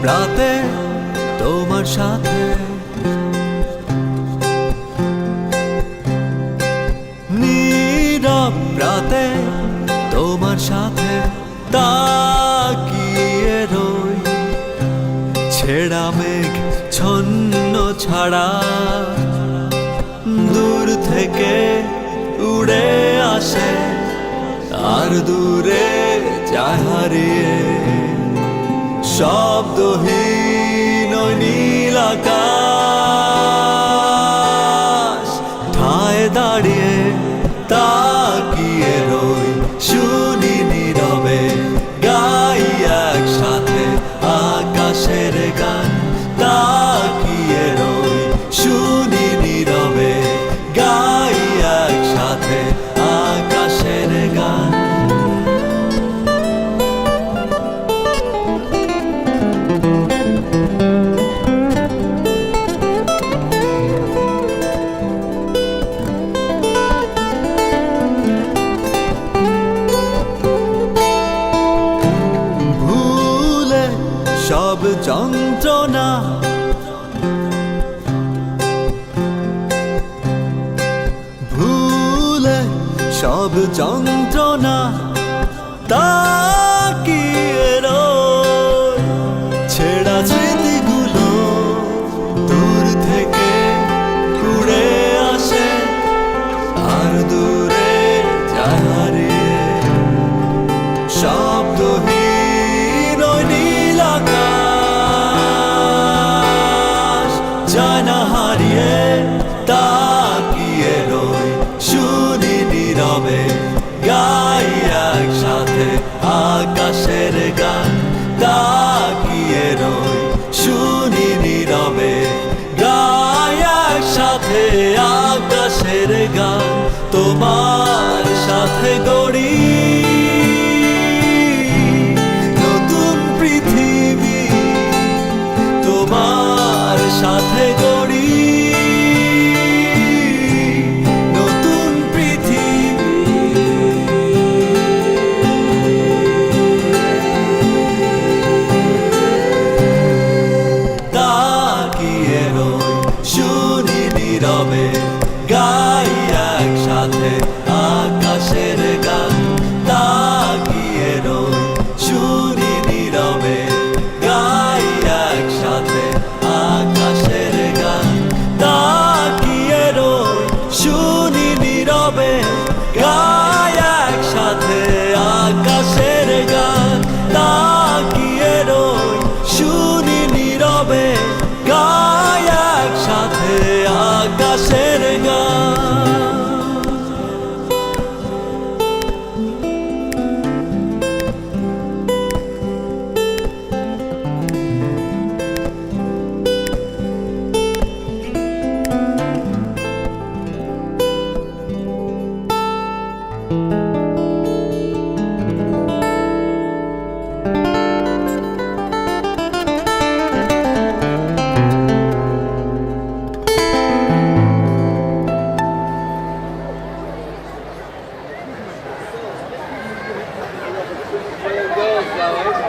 রাতে তোমার সাথে নীরব রাতে তোমার সাথে তাকিয়ে রই ছেঁড়া মেঘ ছন্ন ছাড়া দূর থেকে উড়ে আসে আর দূরে যায় হারিয়ে শব্দহীন নীল আকাশ ঠায় দাঁড়িয়ে তাকিয়ে রই শুনি নীরবে গাই একসাথে আকাশের গান তাকিয়ে রই শুনি নীরবে গাই একসাথে আকাশের গান সব যন্ত্রণা ভুলে সব যন্ত্রণা তাকিয়ে রই ছেঁড়া স্মৃতিগুলো দূর থেকে উড়ে আসে আর দূরে যায় হারিয়ে শব্দহীন জানা হারিয়ে তাকিয়ে রই শুনি নীরবে গাই একসাথে আকাশের গান তাকিয়ে রই শুনি নীরবে গাই একসাথে আকাশের গান তোমার সাথে গড়ি সাথে গড়ি নতুন পৃথিবী তাকিয়ে রই শুনি নীরবে গাই একসাথে আকাশের গান তাকিয়ে রই শুনি নীরবে গাই একসাথে আকাশের গান তাকিয়ে রই শুনি নীরবে গাই একসাথে আকাশের গান তাকিয়ে রই শুনি নীরবে গাই একসাথে আকাশের গান There it goes, fellas.